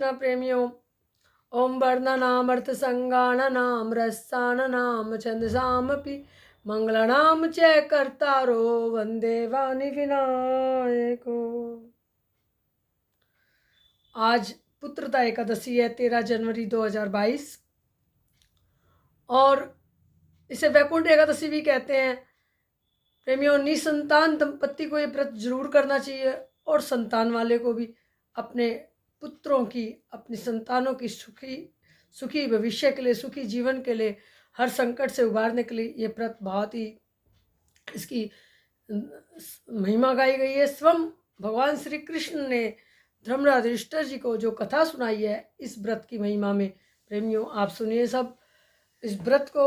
कृष्ण प्रेमियों, ओम वर्णनामर्थ संगाणनाम रसाननाम छंदसामपि मंगलनाम च कर्तारो वंदे वाणी विनायको। आज पुत्रदा एकादशी है, 13 जनवरी 2022, और इसे वैकुंठ एकादशी भी कहते हैं। प्रेमियों, निसंतान दंपत्ति को ये व्रत जरूर करना चाहिए, और संतान वाले को भी अपने पुत्रों की, अपनी संतानों की सुखी भविष्य के लिए, सुखी जीवन के लिए, हर संकट से उबारने के लिए ये व्रत बहुत ही इसकी महिमा गाई गई है। स्वयं भगवान श्री कृष्ण ने धर्मराज युधिष्ठिर जी को जो कथा सुनाई है इस व्रत की महिमा में, प्रेमियों आप सुनिए सब। इस व्रत को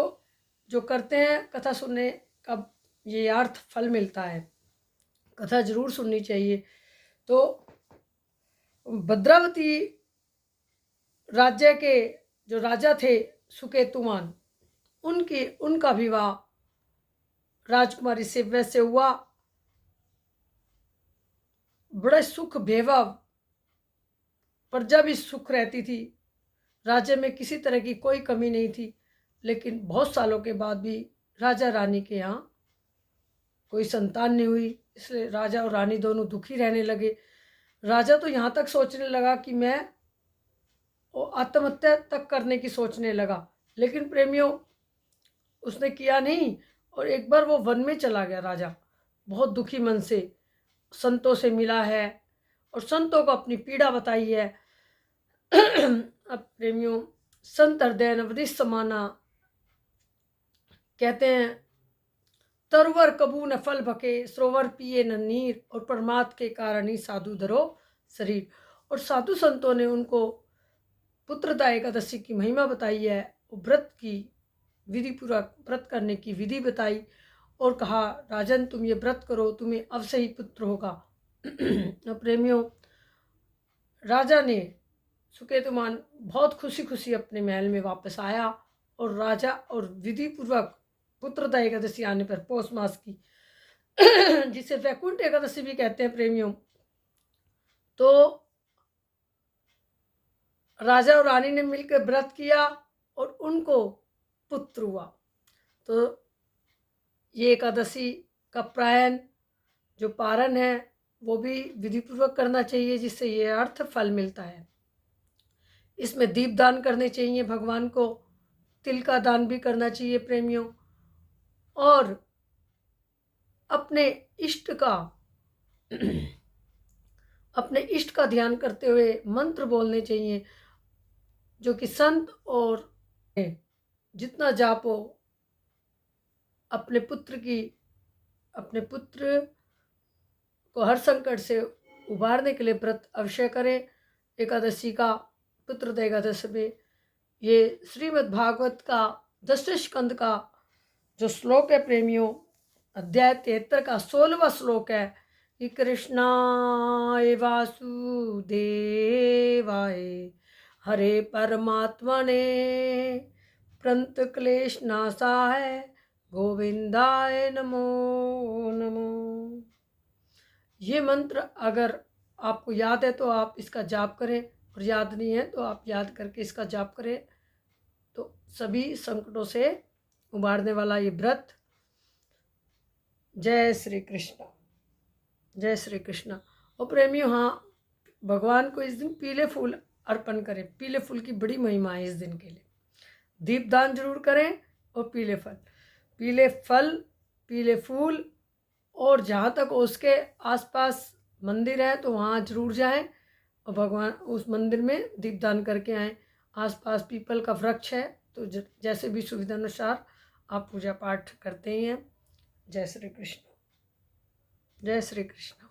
जो करते हैं, कथा सुनने का ये अर्थ फल मिलता है, कथा जरूर सुननी चाहिए। तो भद्रावती राज्य के जो राजा थे सुकेतुमान, उनका विवाह राजकुमारी शिव्या से हुआ। बड़े सुख वैभव, प्रजा भी सुख रहती थी, राज्य में किसी तरह की कोई कमी नहीं थी। लेकिन बहुत सालों के बाद भी राजा रानी के यहाँ कोई संतान नहीं हुई, इसलिए राजा और रानी दोनों दुखी रहने लगे। राजा तो यहाँ तक सोचने लगा कि मैं आत्महत्या तक करने की सोचने लगा, लेकिन प्रेमियों उसने किया नहीं। और एक बार वो वन में चला गया राजा, बहुत दुखी मन से, संतों से मिला है और संतों को अपनी पीड़ा बताई है। अब प्रेमियों, संत हृदय नवदि समाना कहते हैं, तरवर कबू न फल भके, सरोवर पिए न नीर, और परमात्मा के कारण ही साधु धरो शरीर। और साधु संतों ने उनको पुत्रदा एकादशी की महिमा बताई है, व्रत की विधि पूर्वक व्रत करने की विधि बताई और कहा, राजन तुम ये व्रत करो, तुम्हें अवश्य ही पुत्र होगा। प्रेमियों, राजा ने सुकेतुमान बहुत खुशी खुशी अपने महल में वापस आया, और राजा और विधि पूर्वक पुत्रदा एकादशी आने पर पौष मास की जिसे वैकुंठ एकादशी भी कहते हैं प्रेमियों, तो राजा और रानी ने मिलकर व्रत किया और उनको पुत्र हुआ। तो ये एकादशी का प्रायण जो पारण है वो भी विधि पूर्वक करना चाहिए, जिससे ये अर्थ फल मिलता है। इसमें दीप दान करने चाहिए भगवान को, तिल का दान भी करना चाहिए प्रेमियों, और अपने इष्ट का ध्यान करते हुए मंत्र बोलने चाहिए, जो कि संत और जितना जाप हो अपने पुत्र को हर संकट से उबारने के लिए व्रत अवश्य करें। एकादशी का, पुत्रदा एकादशी में ये श्रीमद् भागवत का 10वें स्कंद का जो श्लोक है प्रेमियों, अध्याय 73 का 16वां श्लोक है कि कृष्णाय वासुदेवाय हरे परमात्मने प्रणत क्लेश नाशाय गोविंदाय नमो नमो। ये मंत्र अगर आपको याद है तो आप इसका जाप करें, और याद नहीं है तो आप याद करके इसका जाप करें, तो सभी संकटों से उबारने वाला ये व्रत। जय श्री कृष्ण, जय श्री कृष्ण। और प्रेमियों, हाँ, भगवान को इस दिन पीले फूल अर्पण करें, पीले फूल की बड़ी महिमा है इस दिन के लिए। दीपदान जरूर करें, और पीले फल, पीले फूल, और जहाँ तक उसके आसपास मंदिर है तो वहाँ जरूर जाएं और भगवान उस मंदिर में दीपदान करके आएँ। आसपास पीपल का वृक्ष है तो जैसे भी सुविधा अनुसार आप पूजा पाठ करते ही हैं। जय श्री कृष्ण, जय श्री कृष्ण।